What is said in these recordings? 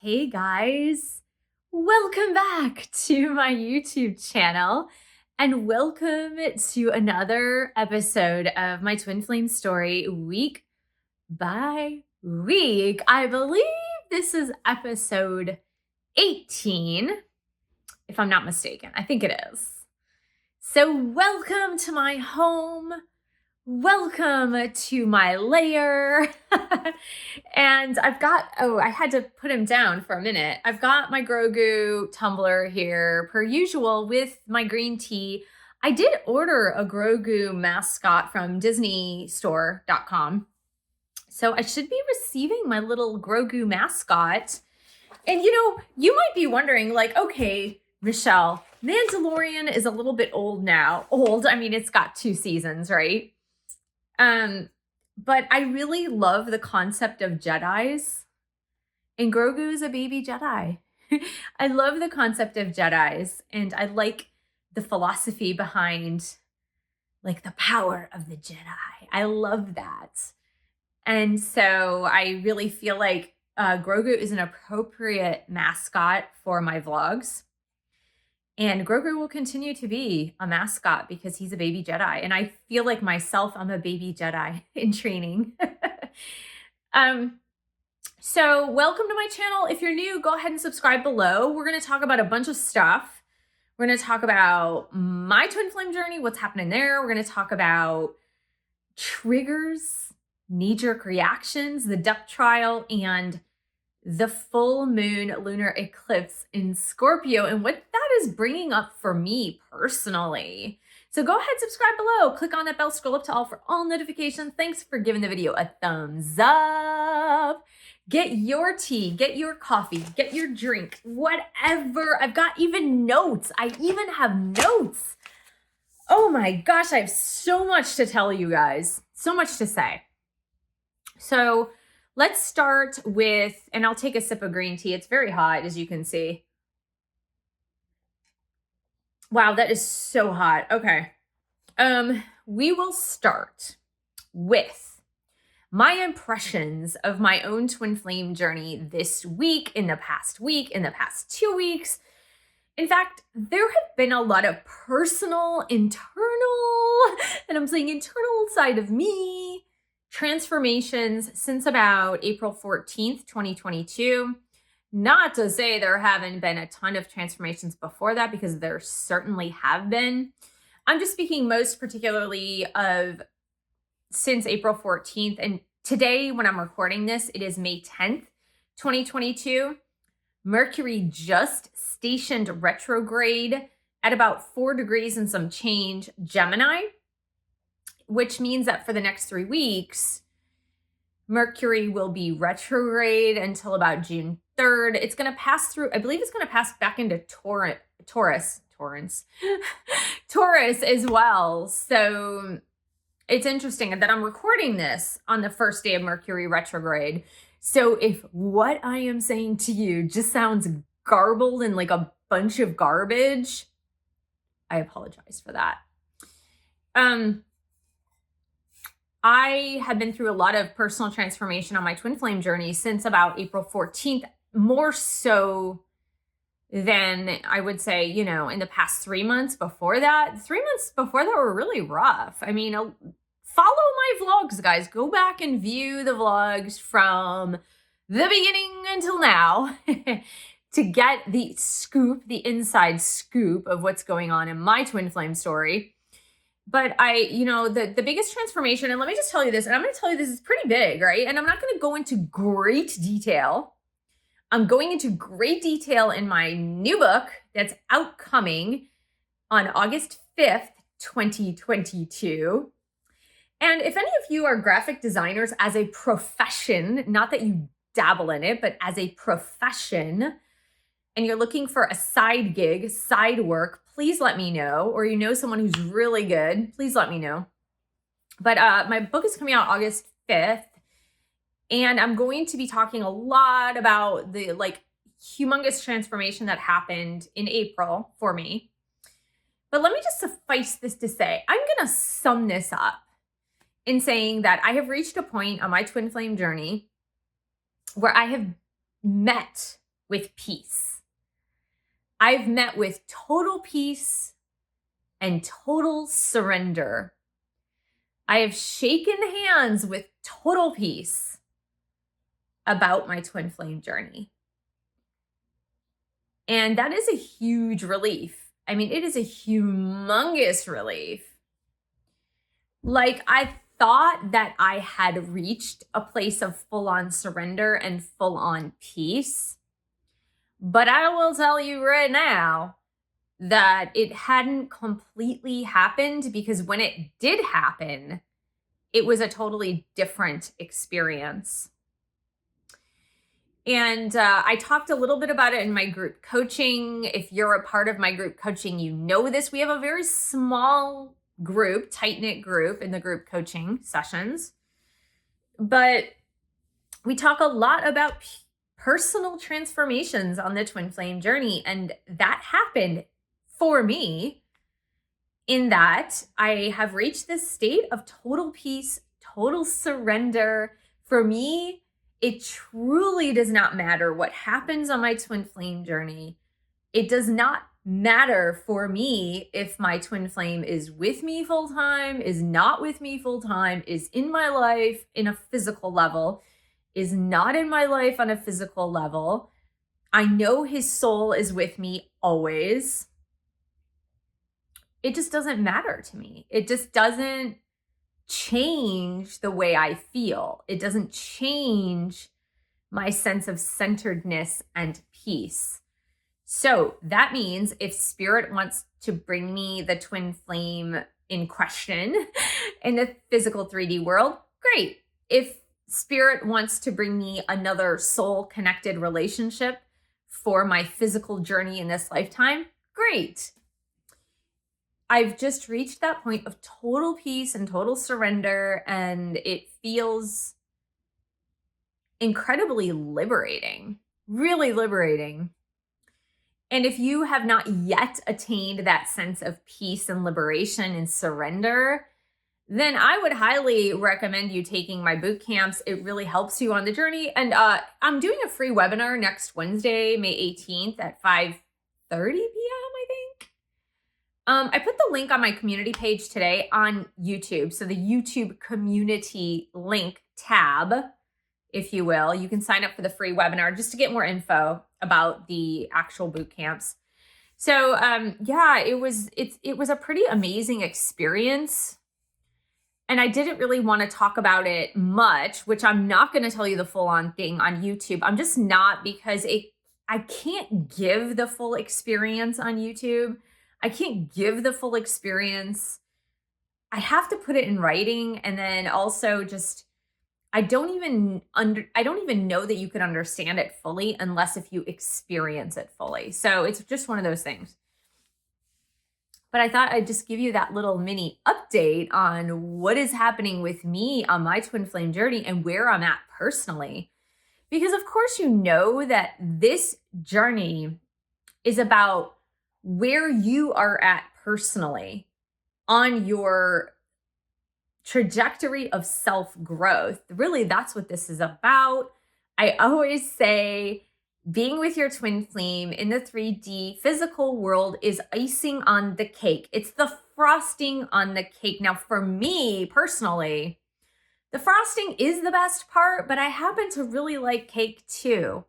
Hey guys, welcome back to my YouTube channel and welcome to another episode of my Twin Flame story week by week. I believe this is episode 18, if I'm not mistaken. I think it is. So welcome to my home. Welcome to my lair. And I had to put him down for a minute. I've got my Grogu tumbler here, per usual, with my green tea. I did order a Grogu mascot from DisneyStore.com. So I should be receiving my little Grogu mascot. And you might be wondering, like, okay, Michelle, Mandalorian is a little bit old now. I mean, it's got 2 seasons, right? But I really love the concept of Jedis, and Grogu is a baby Jedi. I love the concept of Jedis, and I like the philosophy behind, like, the power of the Jedi. I love that. And so I really feel like Grogu is an appropriate mascot for my vlogs. And Grogu will continue to be a mascot because he's a baby Jedi. And I feel like myself, I'm a baby Jedi in training. So welcome to my channel. If you're new, go ahead and subscribe below. We're going to talk about a bunch of stuff. We're going to talk about my twin flame journey, what's happening there. We're going to talk about triggers, knee-jerk reactions, the Depp trial, and the full moon lunar eclipse in Scorpio and what that is bringing up for me personally. So go ahead, subscribe below, click on that bell, scroll up to all for all notifications. Thanks for giving the video a thumbs up. Get your tea, get your coffee, get your drink, whatever. I've got even notes. I even have notes. Oh my gosh, I have so much to tell you guys. So much to say. So let's start with, and I'll take a sip of green tea. It's very hot, as you can see. Wow, that is so hot. Okay. We will start with my impressions of my own twin flame journey this week, in the past 2 weeks. In fact, there have been a lot of personal, internal, and I'm saying internal side of me, transformations since about April 14th, 2022. Not to say there haven't been a ton of transformations before that, because there certainly have been. I'm just speaking most particularly of since April 14th. And today, when I'm recording this, it is May 10th, 2022. Mercury just stationed retrograde at about 4 degrees and some change Gemini, which means that for the next 3 weeks, Mercury will be retrograde until about June 3rd. It's going to pass through, I believe it's going to pass back into Taurus as well. So it's interesting that I'm recording this on the first day of Mercury retrograde. So if what I am saying to you just sounds garbled and like a bunch of garbage, I apologize for that. I have been through a lot of personal transformation on my twin flame journey since about April 14th, more so than I would say, in the past 3 months before that. 3 months before that were really rough. I mean, follow my vlogs, guys. Go back and view the vlogs from the beginning until now to get the scoop, the inside scoop of what's going on in my twin flame story. But the biggest transformation, and let me just tell you this, and I'm going to tell you this is pretty big, right? And I'm not going to go into great detail. I'm going into great detail in my new book that's outcoming on August 5th, 2022. And if any of you are graphic designers as a profession, not that you dabble in it, but as a profession, and you're looking for a side gig, side work, please let me know. Or someone who's really good, please let me know. But my book is coming out August 5th. And I'm going to be talking a lot about the humongous transformation that happened in April for me. But let me just suffice this to say, I'm going to sum this up in saying that I have reached a point on my twin flame journey where I have met with peace. I've met with total peace and total surrender. I have shaken hands with total peace about my twin flame journey. And that is a huge relief. I mean, it is a humongous relief. Like, I thought that I had reached a place of full-on surrender and full-on peace. But I will tell you right now that it hadn't completely happened, because when it did happen, it was a totally different experience. And I talked a little bit about it in my group coaching. If you're a part of my group coaching, you know this. We have a very small group, tight-knit group in the group coaching sessions. But we talk a lot about personal transformations on the twin flame journey. And that happened for me in that I have reached this state of total peace, total surrender. For me, it truly does not matter what happens on my twin flame journey. It does not matter for me if my twin flame is with me full time, is not with me full time, is in my life in a physical level, is not in my life on a physical level. I know his soul is with me always. It just doesn't matter to me. It just doesn't change the way I feel. It doesn't change my sense of centeredness and peace. So that means if spirit wants to bring me the twin flame in question in the physical 3D world, great. If spirit wants to bring me another soul connected relationship for my physical journey in this lifetime, great. I've just reached that point of total peace and total surrender, and it feels incredibly liberating, really liberating. And if you have not yet attained that sense of peace and liberation and surrender, then I would highly recommend you taking my boot camps. It really helps you on the journey. And I'm doing a free webinar next Wednesday, May 18th at 5:30 p.m., I think. I put the link on my community page today on YouTube. So the YouTube community link tab, if you will, you can sign up for the free webinar just to get more info about the actual boot camps. So yeah, it was a pretty amazing experience. And I didn't really want to talk about it much, which I'm not going to tell you the full on thing on YouTube. I'm just not, because I can't give the full experience on YouTube. I can't give the full experience. I have to put it in writing, and then also just I don't even know that you could understand it fully unless if you experience it fully. So it's just one of those things. But I thought I'd just give you that little mini update on what is happening with me on my twin flame journey and where I'm at personally. Because of course you know that this journey is about where you are at personally on your trajectory of self-growth. Really, that's what this is about. I always say being with your twin flame in the 3D physical world is icing on the cake. It's the frosting on the cake. Now, for me personally, the frosting is the best part, but I happen to really like cake too.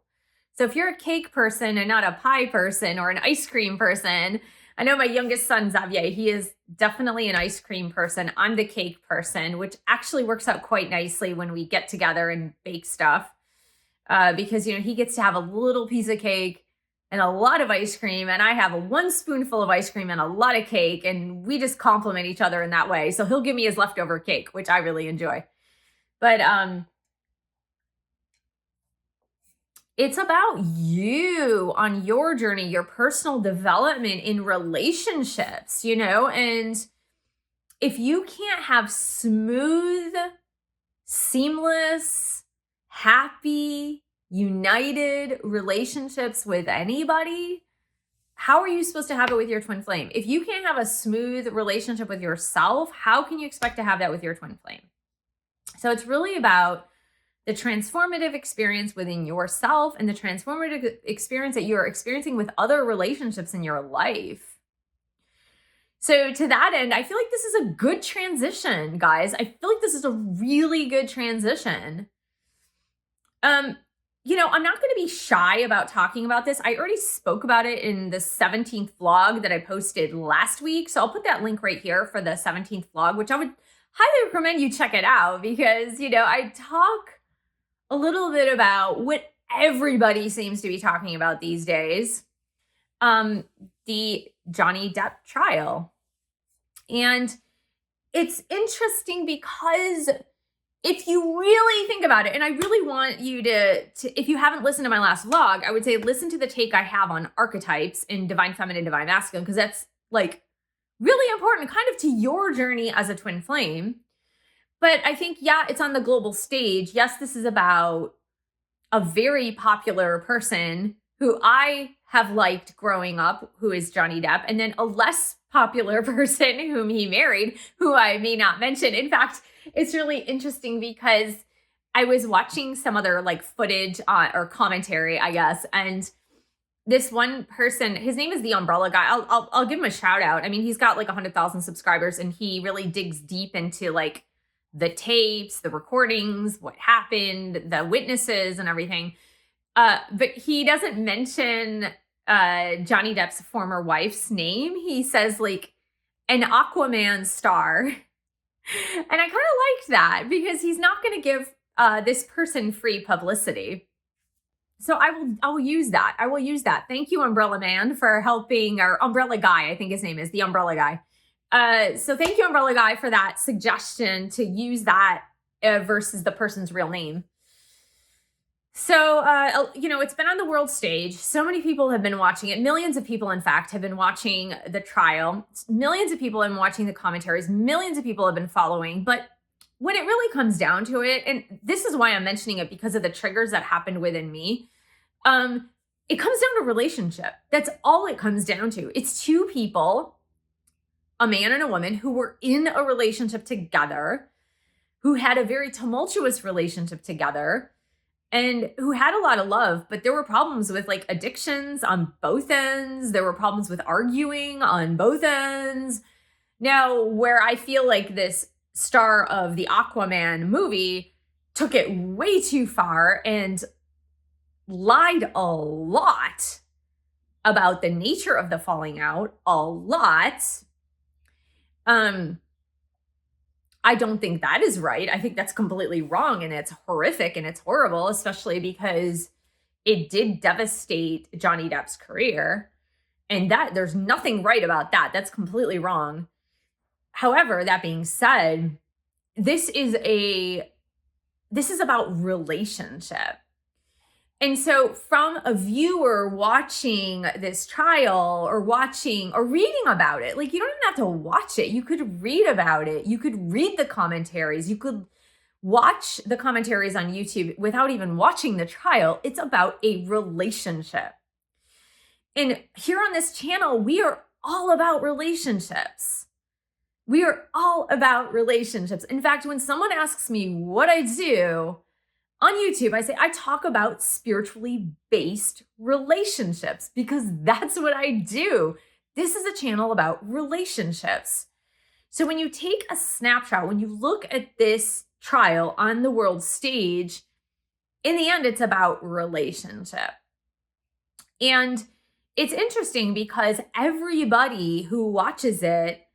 So if you're a cake person and not a pie person or an ice cream person, I know my youngest son, Xavier, he is definitely an ice cream person. I'm the cake person, which actually works out quite nicely when we get together and bake stuff. Because, you know, he gets to have a little piece of cake and a lot of ice cream, and I have one spoonful of ice cream and a lot of cake, and we just complement each other in that way. So he'll give me his leftover cake, which I really enjoy. But it's about you on your journey, your personal development in relationships, you know, and if you can't have smooth, seamless, happy, united relationships with anybody, how are you supposed to have it with your twin flame? If you can't have a smooth relationship with yourself, how can you expect to have that with your twin flame? So it's really about the transformative experience within yourself and the transformative experience that you're experiencing with other relationships in your life. So to that end, I feel like this is a good transition, guys. I feel like this is a really good transition. I'm not going to be shy about talking about this. I already spoke about it in the 17th vlog that I posted last week. So I'll put that link right here for the 17th vlog, which I would highly recommend you check it out because, I talk a little bit about what everybody seems to be talking about these days. The Johnny Depp trial. And it's interesting because if you really think about it, and I really want you to, if you haven't listened to my last vlog, I would say listen to the take I have on archetypes in Divine Feminine, Divine Masculine, because that's like really important kind of to your journey as a twin flame. But I think, yeah, it's on the global stage. Yes, this is about a very popular person who I have liked growing up, who is Johnny Depp, and then a less popular person whom he married, who I may not mention. In fact, it's really interesting because I was watching some other footage or commentary, I guess, and this one person, his name is the Umbrella Guy. I'll give him a shout out. I mean, he's got 100,000 subscribers, and he really digs deep into the tapes, the recordings, what happened, the witnesses, and everything. But he doesn't mention Johnny Depp's former wife's name. He says an Aquaman star. And I kind of liked that because he's not going to give this person free publicity. So I will use that. I will use that. Thank you, Umbrella Man, for helping, or Umbrella Guy, I think his name is, the Umbrella Guy. So thank you, Umbrella Guy, for that suggestion to use that versus the person's real name. So, it's been on the world stage. So many people have been watching it. Millions of people, in fact, have been watching the trial. Millions of people have been watching the commentaries. Millions of people have been following. But when it really comes down to it, and this is why I'm mentioning it because of the triggers that happened within me, it comes down to relationship. That's all it comes down to. It's two people, a man and a woman, who were in a relationship together, who had a very tumultuous relationship together, and who had a lot of love, but there were problems with addictions on both ends. There were problems with arguing on both ends. Now, where I feel like this star of the Aquaman movie took it way too far and lied a lot about the nature of the falling out, a lot. I don't think that is right. I think that's completely wrong, and it's horrific and it's horrible, especially because it did devastate Johnny Depp's career. And that there's nothing right about that. That's completely wrong. However, that being said, this is about relationship. And so from a viewer watching this trial or reading about it, you don't even have to watch it. You could read about it. You could read the commentaries. You could watch the commentaries on YouTube without even watching the trial. It's about a relationship. And here on this channel, we are all about relationships. We are all about relationships. In fact, when someone asks me what I do on YouTube, I say I talk about spiritually based relationships because that's what I do. This is a channel about relationships. So when you take a snapshot, when you look at this trial on the world stage, in the end, it's about relationship. And it's interesting because everybody who watches it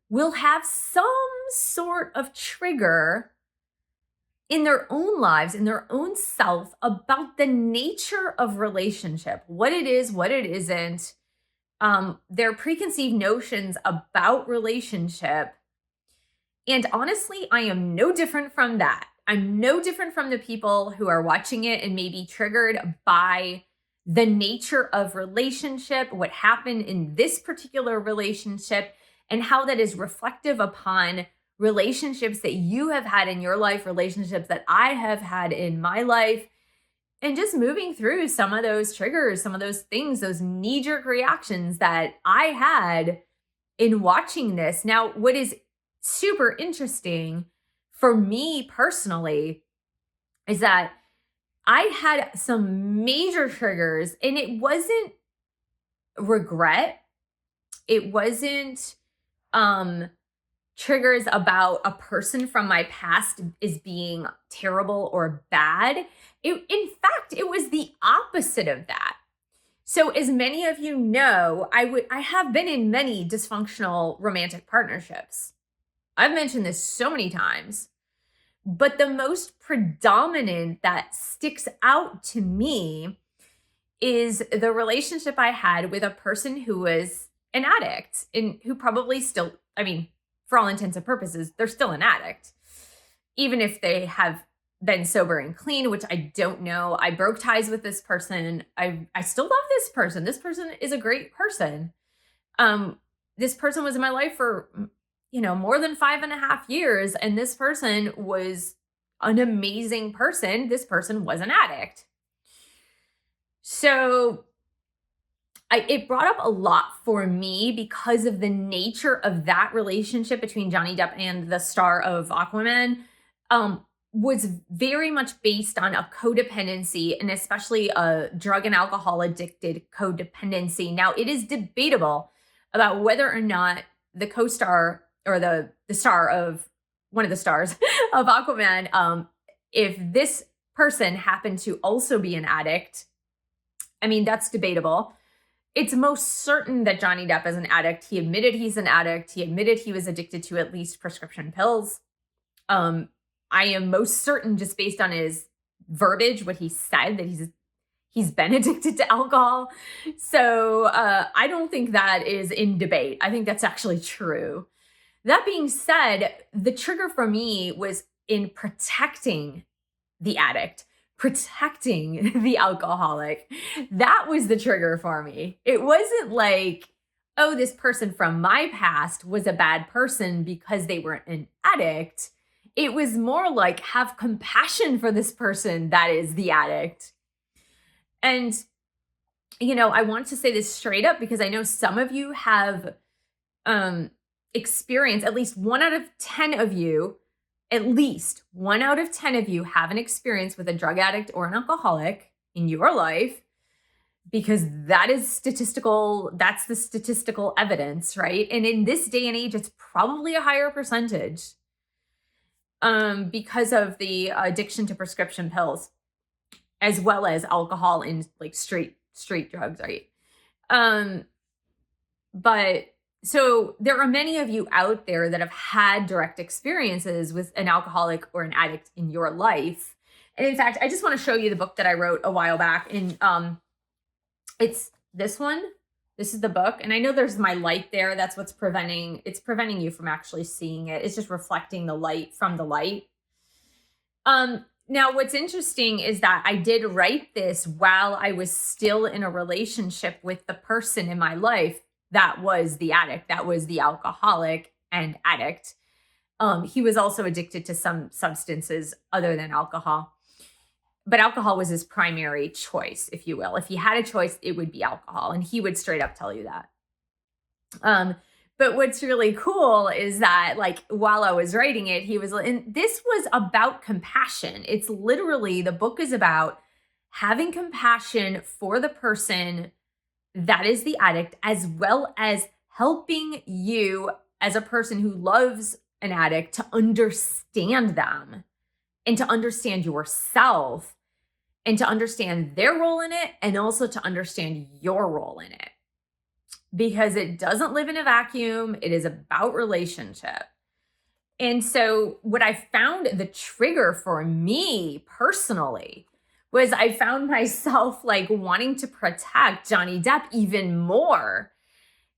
will have some sort of trigger in their own lives, in their own self, about the nature of relationship, what it is, what it isn't, their preconceived notions about relationship. And honestly, I am no different from that. I'm no different from the people who are watching it and may be triggered by the nature of relationship, what happened in this particular relationship, and how that is reflective upon relationships that you have had in your life, relationships that I have had in my life, and just moving through some of those triggers, some of those things, those knee-jerk reactions that I had in watching this. Now, what is super interesting for me personally is that I had some major triggers, and it wasn't regret. It wasn't triggers about a person from my past is being terrible or bad. In fact, it was the opposite of that. So as many of you know, I have been in many dysfunctional romantic partnerships. I've mentioned this so many times, but the most predominant that sticks out to me is the relationship I had with a person who was an addict and who probably still, I mean, for all intents and purposes, they're still an addict, even if they have been sober and clean, which I don't know. I broke ties with this person. I still love this person. This person is a great person. This person was in my life for, more than 5.5 years. And this person was an amazing person. This person was an addict. So it brought up a lot for me because of the nature of that relationship between Johnny Depp and the star of Aquaman, was very much based on a codependency, and especially a drug and alcohol addicted codependency. Now, it is debatable about whether or not the co-star or the star of one of the stars of Aquaman, if this person happened to also be an addict. I mean, that's debatable. It's most certain that Johnny Depp is an addict. He admitted he's an addict. He admitted he was addicted to at least prescription pills. I am most certain, just based on his verbiage, what he said, that he's been addicted to alcohol. So I don't think that is in debate. I think that's actually true. That being said, the trigger for me was in protecting the addict, protecting the alcoholic. That was the trigger for me. It wasn't like, oh, this person from my past was a bad person because they were an addict. It was more like, have compassion for this person that is the addict. And, I want to say this straight up because I know some of you have experienced, at least 1 out of 10 of you, at least 1 out of 10 of you have an experience with a drug addict or an alcoholic in your life, because that's the statistical evidence, right? And in this day and age, it's probably a higher percentage because of the addiction to prescription pills, as well as alcohol and like straight drugs, right? But so there are many of you out there that have had direct experiences with an alcoholic or an addict in your life. And in fact, I just want to show you the book that I wrote a while back. And it's this one. This is the book. And I know there's my light there. That's what's preventing you from actually seeing it. It's just reflecting the light from the light. Now, what's interesting is that I did write this while I was still in a relationship with the person in my life that was the addict, that was the alcoholic and addict. He was also addicted to some substances other than alcohol. But alcohol was his primary choice, if you will. If he had a choice, it would be alcohol. And he would straight up tell you that. But what's really cool is that, like, while I was writing it, and this was about compassion. It's literally, the book is about having compassion for the person that is the addict, as well as helping you as a person who loves an addict to understand them and to understand yourself and to understand their role in it, and also to understand your role in it. Because it doesn't live in a vacuum. It is about relationship. And so what I found the trigger for me personally was I found myself like wanting to protect Johnny Depp even more,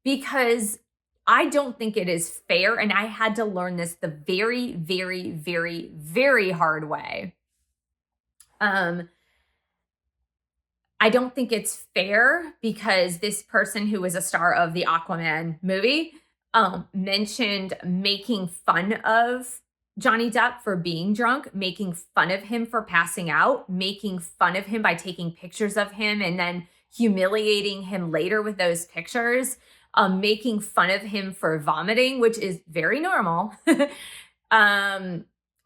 because I don't think it is fair. And I had to learn this the very, very, very, very hard way. I don't think it's fair because this person who was a star of the Aquaman movie mentioned making fun of Johnny Depp for being drunk, making fun of him for passing out, making fun of him by taking pictures of him and then humiliating him later with those pictures, making fun of him for vomiting, which is very normal.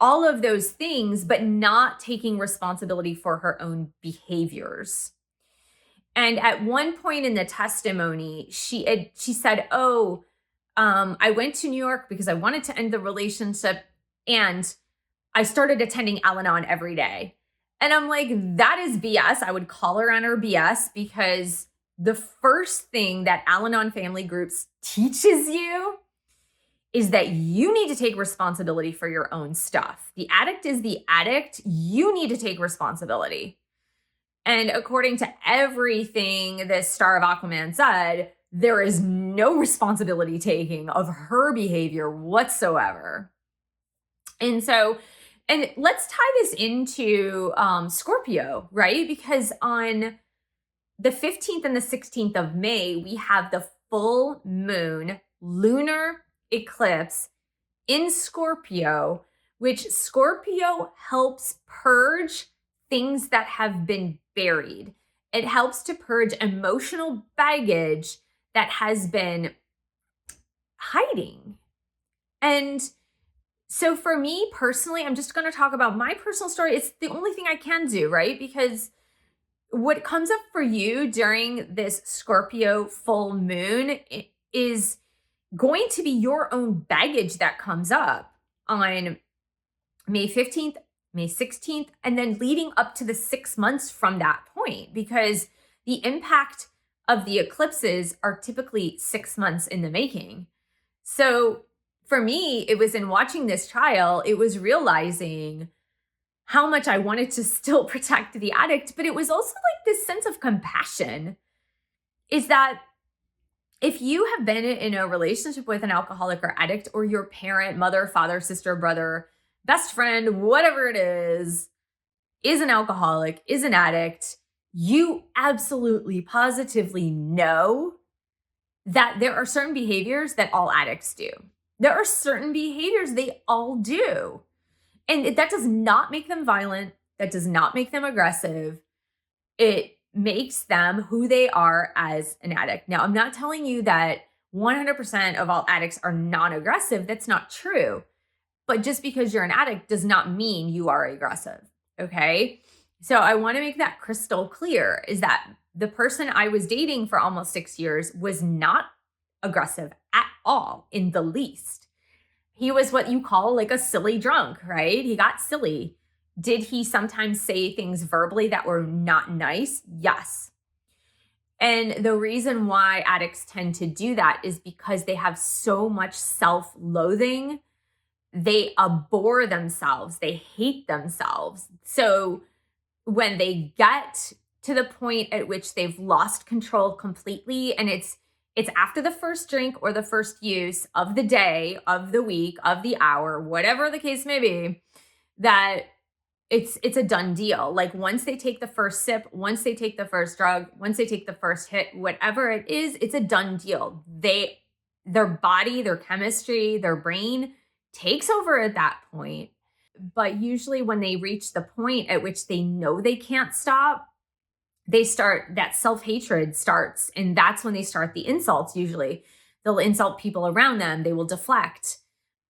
all of those things, but not taking responsibility for her own behaviors. And at one point in the testimony, she said, "Oh, I went to New York because I wanted to end the relationship, and I started attending Al-Anon every day." And I'm like, that is BS. I would call her on her BS, because the first thing that Al-Anon family groups teaches you is that you need to take responsibility for your own stuff. The addict is the addict. You need to take responsibility. And according to everything this star of Aquaman said, there is no responsibility taking of her behavior whatsoever. And so, and let's tie this into Scorpio, right? Because on the 15th and the 16th of May, we have the full moon lunar eclipse in Scorpio, which Scorpio helps purge things that have been buried. It helps to purge emotional baggage that has been hiding. And so for me personally, I'm just going to talk about my personal story. It's the only thing I can do, right? Because what comes up for you during this Scorpio full moon is going to be your own baggage that comes up on May 15th, May 16th, and then leading up to the 6 months from that point, because the impact of the eclipses are typically 6 months in the making. So for me, it was in watching this trial, it was realizing how much I wanted to still protect the addict, but it was also like this sense of compassion, is that if you have been in a relationship with an alcoholic or addict, or your parent, mother, father, sister, brother, best friend, whatever it is an alcoholic, is an addict, you absolutely positively know that there are certain behaviors that all addicts do. There are certain behaviors they all do. And that does not make them violent. That does not make them aggressive. It makes them who they are as an addict. Now, I'm not telling you that 100% of all addicts are non-aggressive. That's not true. But just because you're an addict does not mean you are aggressive, okay? So I want to make that crystal clear, is that the person I was dating for almost 6 years was not aggressive at all, in the least. He was what you call like a silly drunk, right? He got silly. Did he sometimes say things verbally that were not nice? Yes. And the reason why addicts tend to do that is because they have so much self-loathing. They abhor themselves. They hate themselves. So when they get to the point at which they've lost control completely, and it's after the first drink or the first use of the day, of the week, of the hour, whatever the case may be, that it's a done deal. Like once they take the first sip, once they take the first drug, once they take the first hit, whatever it is, it's a done deal. Their body, their chemistry, their brain takes over at that point. But usually when they reach the point at which they know they can't stop, they start, that self-hatred starts. And that's when they start the insults. Usually they'll insult people around them. They will deflect.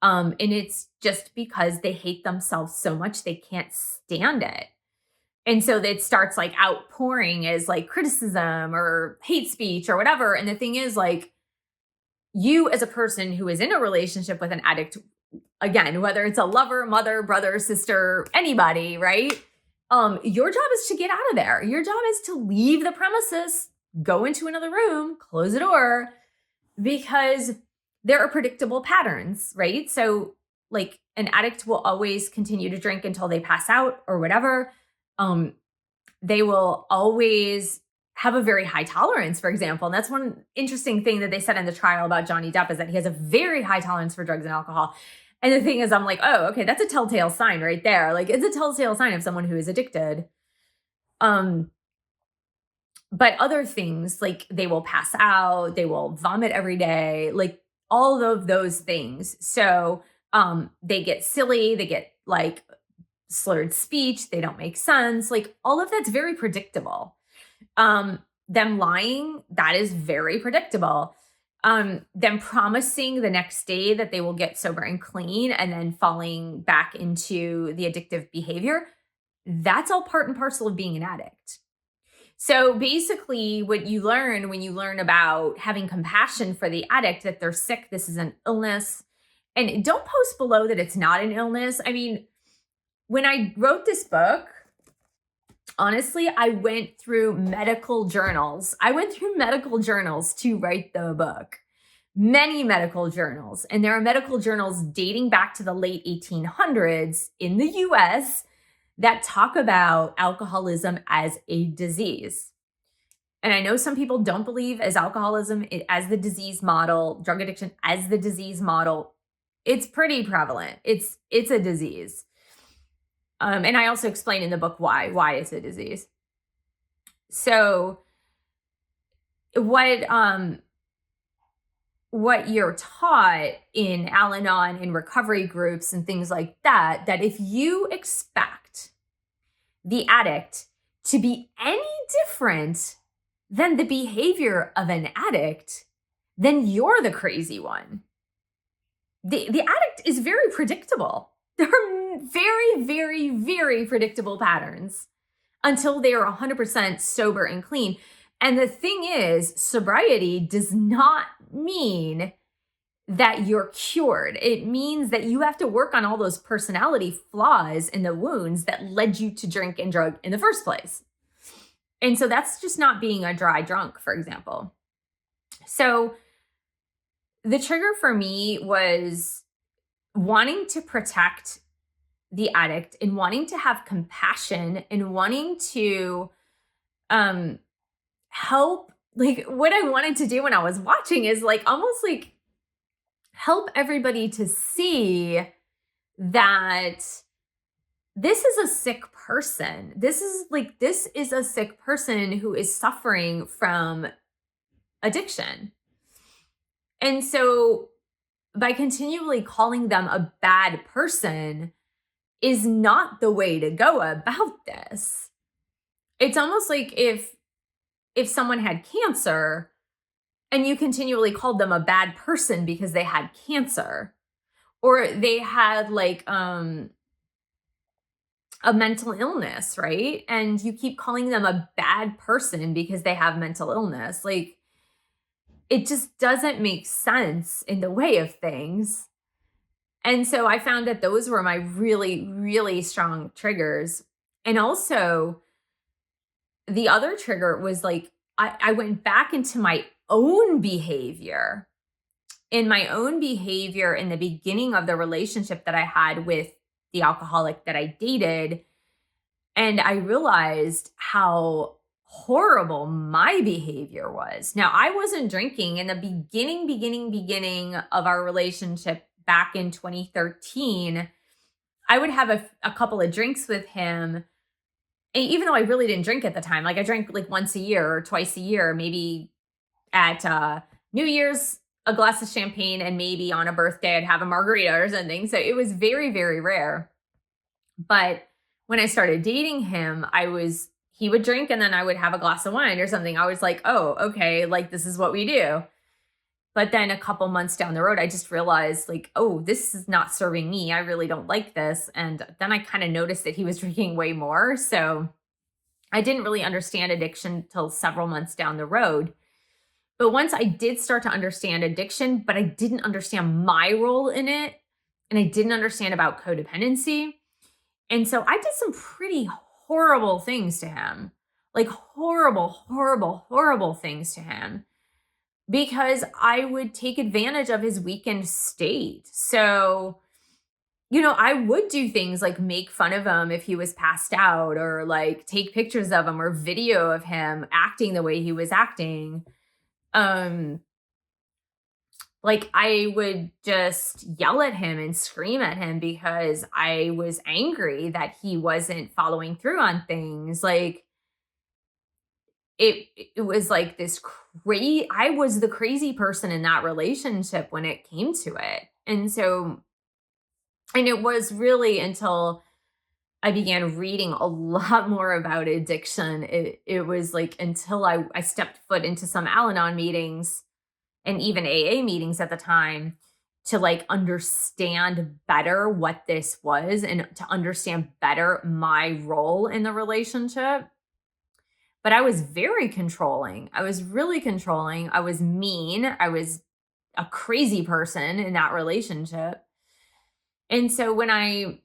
And it's just because they hate themselves so much, they can't stand it. And so it starts like outpouring as like criticism or hate speech or whatever. And the thing is, like, you as a person who is in a relationship with an addict, again, whether it's a lover, mother, brother, sister, anybody, right? Your job is to get out of there. Your job is to leave the premises, go into another room, close the door, because there are predictable patterns, right? So like an addict will always continue to drink until they pass out or whatever. They will always have a very high tolerance, for example. And that's one interesting thing that they said in the trial about Johnny Depp, is that he has a very high tolerance for drugs and alcohol. And the thing is, I'm like, oh, okay, that's a telltale sign right there. Like, it's a telltale sign of someone who is addicted. But other things, like they will pass out, they will vomit every day, like all of those things. So they get silly, they get like slurred speech, they don't make sense. Like all of that's very predictable. Them lying, that is very predictable. them promising the next day that they will get sober and clean and then falling back into the addictive behavior. That's all part and parcel of being an addict. So basically, what you learn when you learn about having compassion for the addict, that they're sick, this is an illness, and don't post below that it's not an illness. I mean, when I wrote this book, honestly, I went through medical journals. I went through medical journals to write the book. Many medical journals. And there are medical journals dating back to the late 1800s in the US that talk about alcoholism as a disease. And I know some people don't believe as alcoholism as the disease model, drug addiction as the disease model. It's pretty prevalent. It's a disease. And I also explain in the book why it's a disease. So what you're taught in Al-Anon and recovery groups and things like that if you expect the addict to be any different than the behavior of an addict, then you're the crazy one. The addict is very predictable. There are very, very, very predictable patterns until they are 100% sober and clean. And the thing is, sobriety does not mean that you're cured. It means that you have to work on all those personality flaws and the wounds that led you to drink and drug in the first place. And so that's just not being a dry drunk, for example. So the trigger for me was wanting to protect the addict and wanting to have compassion and wanting to help. Like, what I wanted to do when I was watching is like almost like help everybody to see that this is a sick person. This is a sick person who is suffering from addiction. And so by continually calling them a bad person is not the way to go about this. It's almost like if someone had cancer and you continually called them a bad person because they had cancer, or they had like a mental illness, right? And you keep calling them a bad person because they have mental illness. Like, it just doesn't make sense in the way of things. And so I found that those were my really, really strong triggers. And also the other trigger was like, I went back into my own behavior. In my own behavior in the beginning of the relationship that I had with the alcoholic that I dated. And I realized how horrible my behavior was. Now, I wasn't drinking in the beginning of our relationship back in 2013. I would have a couple of drinks with him. And even though I really didn't drink at the time, like I drank like once a year or twice a year, maybe at New Year's, a glass of champagne, and maybe on a birthday, I'd have a margarita or something. So it was very, very rare. But when I started dating him, he would drink and then I would have a glass of wine or something. I was like, oh, okay, like this is what we do. But then a couple months down the road, I just realized like, oh, this is not serving me. I really don't like this. And then I kind of noticed that he was drinking way more. So I didn't really understand addiction till several months down the road. But once I did start to understand addiction, but I didn't understand my role in it, and I didn't understand about codependency. And so I did some pretty horrible things to him, like horrible, horrible, horrible things to him, because I would take advantage of his weakened state. So, I would do things like make fun of him if he was passed out, or like take pictures of him or video of him acting the way he was acting. Like I would just yell at him and scream at him because I was angry that he wasn't following through on things. Like it was like this crazy, I was the crazy person in that relationship when it came to it. And it was really until I began reading a lot more about addiction. It was like until I stepped foot into some Al-Anon meetings and even AA meetings at the time to like understand better what this was and to understand better my role in the relationship. But I was very controlling. I was really controlling. I was mean. I was a crazy person in that relationship. And so when I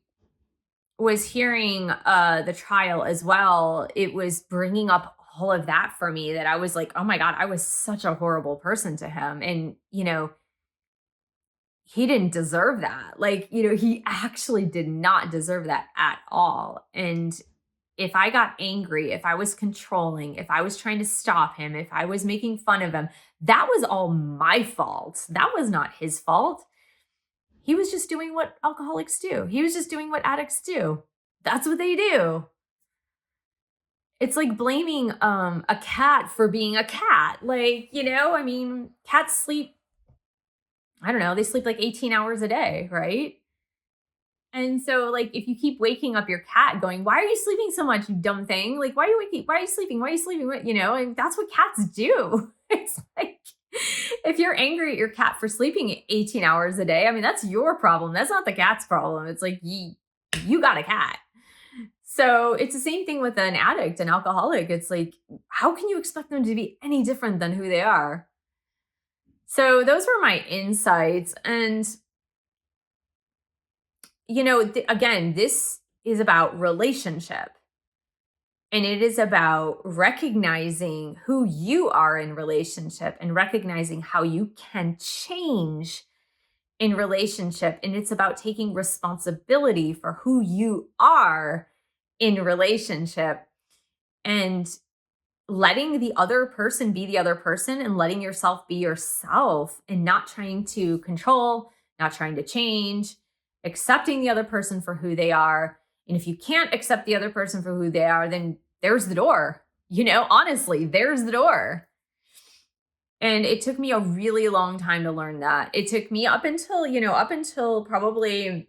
was hearing the trial as well, it was bringing up all of that for me, that I was like, oh my God, I was such a horrible person to him. And, he didn't deserve that. Like, he actually did not deserve that at all. And if I got angry, if I was controlling, if I was trying to stop him, if I was making fun of him, that was all my fault. That was not his fault. He was just doing what alcoholics do. He was just doing what addicts do. That's what they do. It's like blaming a cat for being a cat. Like, cats sleep, I don't know, they sleep like 18 hours a day, right? And so, like, if you keep waking up your cat going, why are you sleeping so much, you dumb thing? Like, why are you waking? Why are you sleeping? Why are you sleeping? And that's what cats do. It's like, if you're angry at your cat for sleeping 18 hours a day, I mean, that's your problem. That's not the cat's problem. It's like, you got a cat. So it's the same thing with an addict, an alcoholic. It's like, how can you expect them to be any different than who they are? So those were my insights. And again, this is about relationship, and it is about recognizing who you are in relationship and recognizing how you can change in relationship. And it's about taking responsibility for who you are in relationship and letting the other person be the other person and letting yourself be yourself and not trying to control, not trying to change, accepting the other person for who they are. And if you can't accept the other person for who they are, then there's the door. Honestly, there's the door. And it took me a really long time to learn that. It took me up until probably,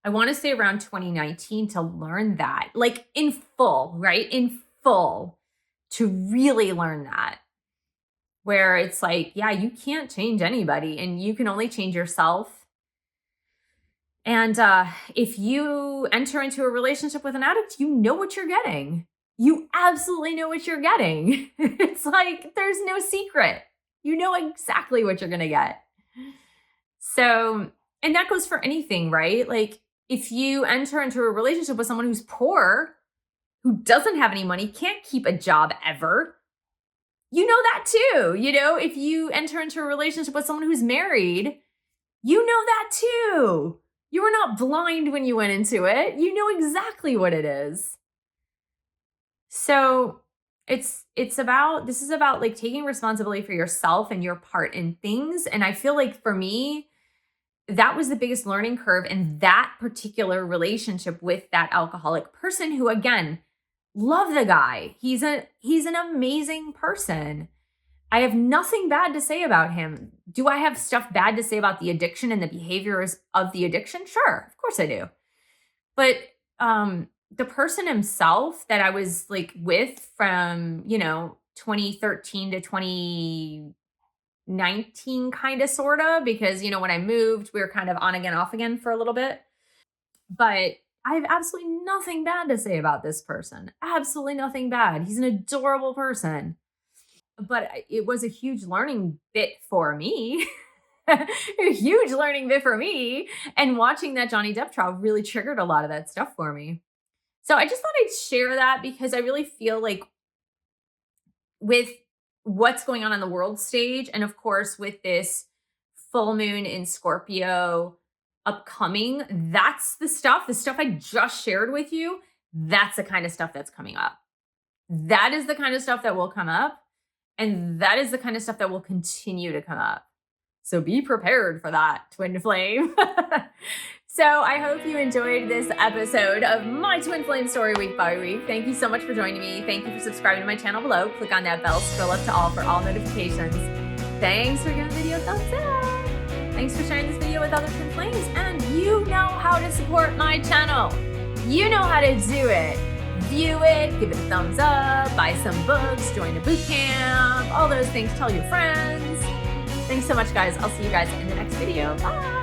I want to say around 2019 to learn that, like in full, right? In full, to really learn that. Where it's like, yeah, you can't change anybody and you can only change yourself. And if you enter into a relationship with an addict, you know what you're getting. You absolutely know what you're getting. It's like, there's no secret. You know exactly what you're going to get. So, and that goes for anything, right? Like, if you enter into a relationship with someone who's poor, who doesn't have any money, can't keep a job ever, you know that too. If you enter into a relationship with someone who's married, you know that too. You were not blind when you went into it. You know exactly what it is. So this is about like taking responsibility for yourself and your part in things. And I feel like for me, that was the biggest learning curve in that particular relationship with that alcoholic person who, again, love the guy. He's an amazing person. I have nothing bad to say about him. Do I have stuff bad to say about the addiction and the behaviors of the addiction? Sure, of course I do. But the person himself that I was like with from, 2013 to 2019, kind of, sort of, because, when I moved, we were kind of on again, off again for a little bit. But I have absolutely nothing bad to say about this person. Absolutely nothing bad. He's an adorable person. But it was a huge learning bit for me. A huge learning bit for me. And watching that Johnny Depp trial really triggered a lot of that stuff for me. So I just thought I'd share that because I really feel like with what's going on the world stage, and of course with this full moon in Scorpio upcoming, that's the stuff I just shared with you. That's the kind of stuff that's coming up. That is the kind of stuff that will come up. And that is the kind of stuff that will continue to come up. So be prepared for that, twin flame. So I hope you enjoyed this episode of my twin flame story week by week. Thank you so much for joining me. Thank you for subscribing to my channel below. Click on that bell, scroll up to all for all notifications. Thanks for giving the video a thumbs up. Thanks for sharing this video with other twin flames. And you know how to support my channel. You know how to do it. review it, give it a thumbs up, buy some books, join a boot camp, all those things. Tell your friends. Thanks so much, guys. I'll see you guys in the next video. Bye.